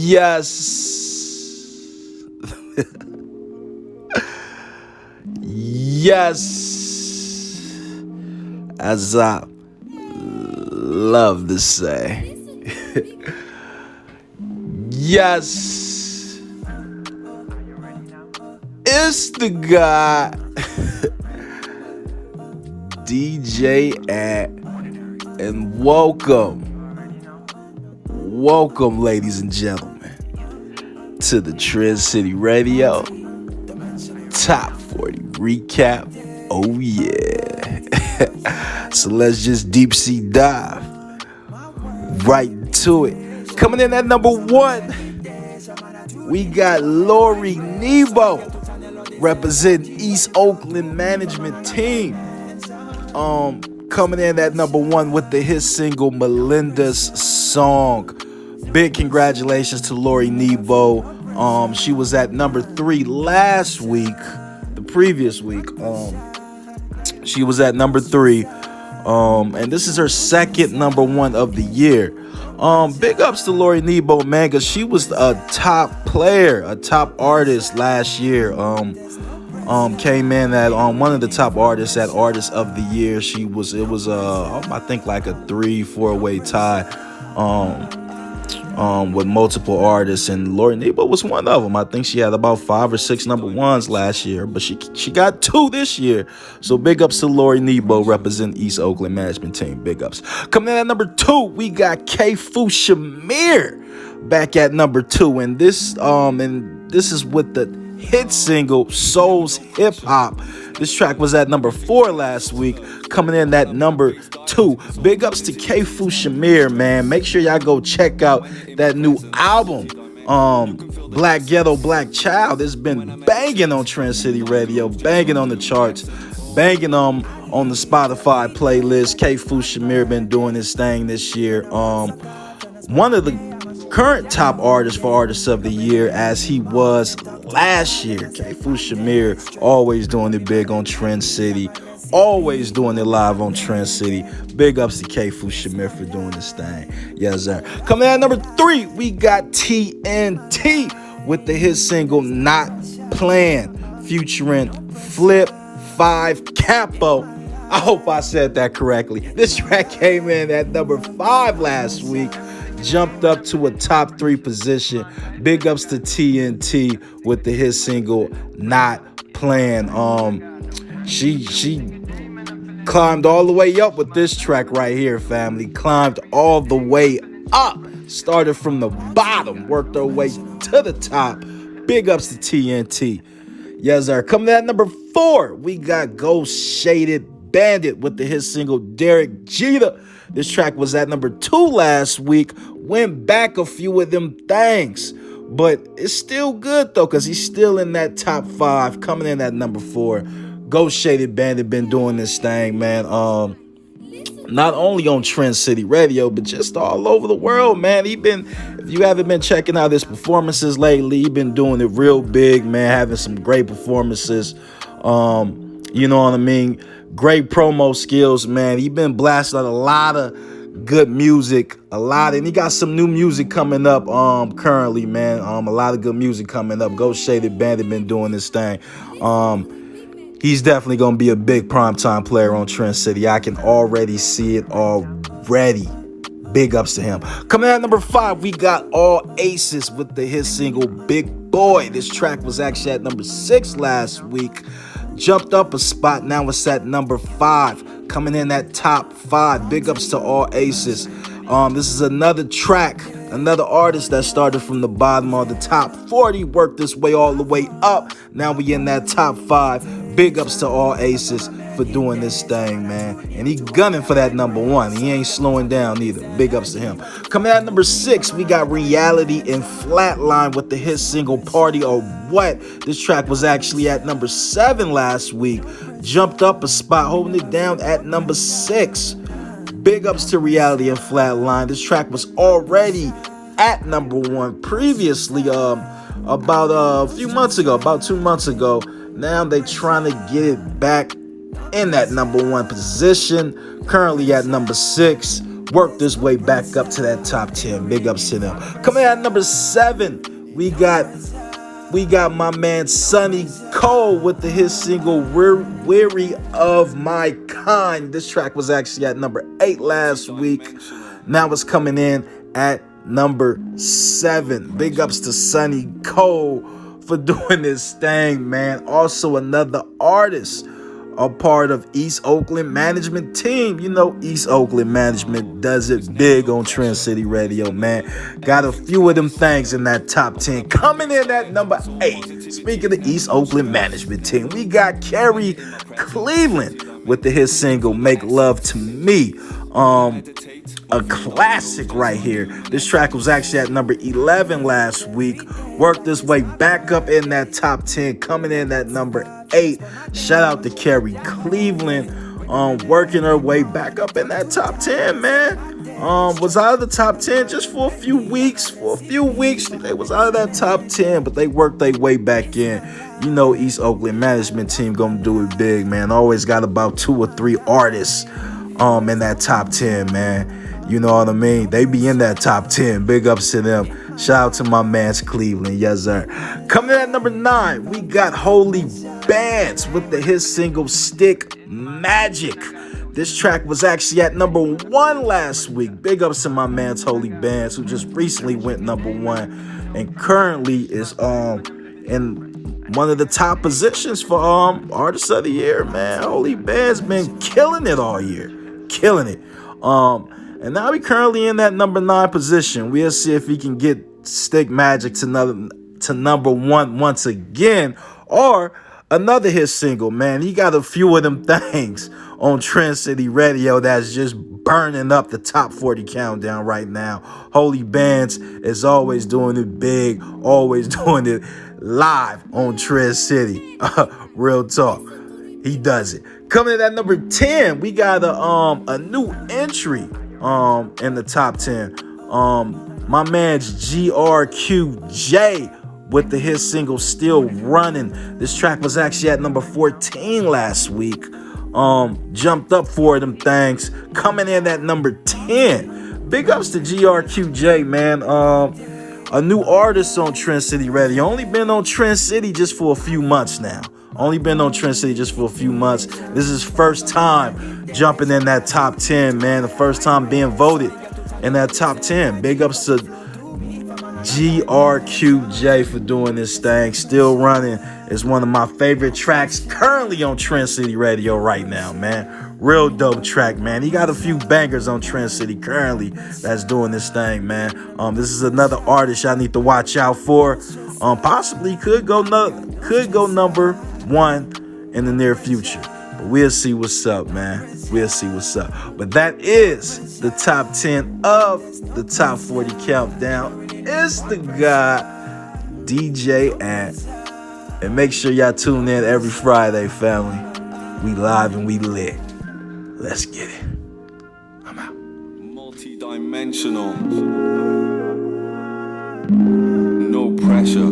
Yes. Yes. As I love to say. Yes. It's the guy. DJ Ant. And welcome, ladies and gentlemen, to the Trend City Radio Top 40 Recap. Oh yeah. So let's just deep sea dive right into it. Coming in at number 1, we got Lori Nebo representing East Oakland management team. Coming in at number 1 with the hit single Melinda's Song. Big congratulations to Lori Nebo. She was at number 3 last week, the previous week. She was at number 3. And this is her second number 1 of the year. Big ups to Lori Nebo, man, because she was a top player, a top artist last year. Came in at one of the top artists at Artist of the Year. It was I think like a 3-4 way tie with multiple artists, and Lori Nebo was one of them. I think she had about 5 or 6 number 1s last year, but she got 2 this year. So big ups to Lori Nebo representing East Oakland management team. Big ups. Coming in at number 2, we got K-Fu Shamir back at number 2, and this is with the hit single Soul's Hip Hop. This track was at number 4 last week, coming in at number 2. Big ups to K-Fu Shamir, man. Make sure y'all go check out that new album, Black Ghetto Black Child. It's been banging on Trend City Radio, banging on the charts, banging on the Spotify playlist. K-Fu Shamir been doing his thing this year. One of the current top artists for Artists of the Year, as he was last year. K-Fu Shamir always doing it big on Trend City, always doing it live on Trend City. Big ups to K-Fu Shamir for doing this thing. Yes, sir. Coming in at number 3, we got TNT with the hit single Not Playing, featuring Flip 5 Capo. I hope I said that correctly. This track came in at number 5 last week, jumped up to a top 3 position. Big ups to TNT with the hit single Not Playing. She climbed all the way up with this track right here, family. Climbed all the way up. Started from the bottom, worked her way to the top. Big ups to TNT. Yes, sir. Coming at number 4, we got Ghost Shaded Bandit with the hit single Derek Jeter. This track was at number 2 last week. Went back a few of them things, but it's still good though, because he's still in that top 5. Coming in at number 4, Ghost Shaded Bandit been doing this thing, man. Not only on Trend City Radio, but just all over the world, man. If you haven't been checking out his performances lately, he been doing it real big, man. Having some great performances. You know what I mean? Great promo skills, man. He been blasting out a lot of good music, and he got some new music coming up currently, man. A lot of good music coming up. Ghost Shaded Bandit been doing this thing. He's definitely gonna be a big primetime player on Trend City. I can already see it already. Big ups to him. Coming at number 5, we got All Aces with the hit single Big Boy. This track was actually at number 6 last week. Jumped up a spot, now it's at number 5. Coming in at top 5. Big ups to All Aces. This is another track, another artist that started from the bottom of the top 40, worked this way all the way up. Now we in that top 5. Big ups to All Aces for doing this thing, man. And he gunning for that number 1. He ain't slowing down either. Big ups to him. Coming at number 6, we got Reality and Flatline with the hit single Party or What. This track was actually at number 7 last week. Jumped up a spot, holding it down at number 6. Big ups to Reality and Flatline. This track was already at number 1 previously, about a few months ago, about 2 months ago. Now they trying to get it back in that number 1 position. Currently at number 6. worked his way back up to that top 10. Big ups to them. Coming at number 7, we got my man Sonny Cole with the hit single Weary of My Kind. This track was actually at number 8 last week. Now it's coming in at number 7. Big ups to Sonny Cole for doing this thing, man. Also another artist, a part of East Oakland Management Team. You know, East Oakland Management does it big on Trend City Radio, man. Got a few of them things in that top 10. Coming in at number 8, speaking of East Oakland Management Team, we got Kerry Cleveland with the hit single Make Love to Me. A classic right here. This track was actually at number 11 last week. Worked its way back up in that top 10, coming in at number 8. Shout out to Kerry Cleveland, working her way back up in that top 10, man. Was out of the top 10 just for a few weeks. They was out of that top 10, but they worked their way back in. You know, East Oakland Management Team gonna do it big, man. Always got about 2 or 3 artists in that top 10, man. You know what I mean? They be in that top 10. Big ups to them. Shout out to my man's Cleveland. Yes, sir. Coming in at number 9, we got Holy Bands with the hit single Stick Magic. This track was actually at number 1 last week. Big ups to my man's Holy Bands, who just recently went number 1 and currently is in one of the top positions for Artist of the Year, man. Holy Band's been killing it all year. Killing it. And now we currently in that number 9 position. We'll see if he can get Stick Magic to number 1 once again, or another hit single, man. He got a few of them things on Trend City Radio that's just burning up the top 40 countdown right now. Holy Bands is always doing it big, always doing it live on Trend City. Real talk. He does it. Coming in at number 10, we got a new entry in the top 10. My man's GRQJ with the hit single Still Running. This track was actually at number 14 last week. Jumped up 4 of them things. Coming in at number 10. Big ups to GRQJ, man. A new artist on Trend City Radio. Only been on Trend City just for a few months now. This is his first time jumping in that top 10, man. The first time being voted in that top 10. Big ups to GRQJ for doing this thing. Still Running is one of my favorite tracks currently on Trend City Radio right now, man. Real dope track, man. He got a few bangers on Trend City currently that's doing this thing, man. This is another artist y'all need to watch out for. Possibly could go number 1 in the near future. But we'll see what's up, man. But that is the top 10 of the top 40 countdown. It's the guy, itsDjAnt. And make sure y'all tune in every Friday, family. We live and we lit. Let's get it. I'm out. Multi-dimensional. No pressure.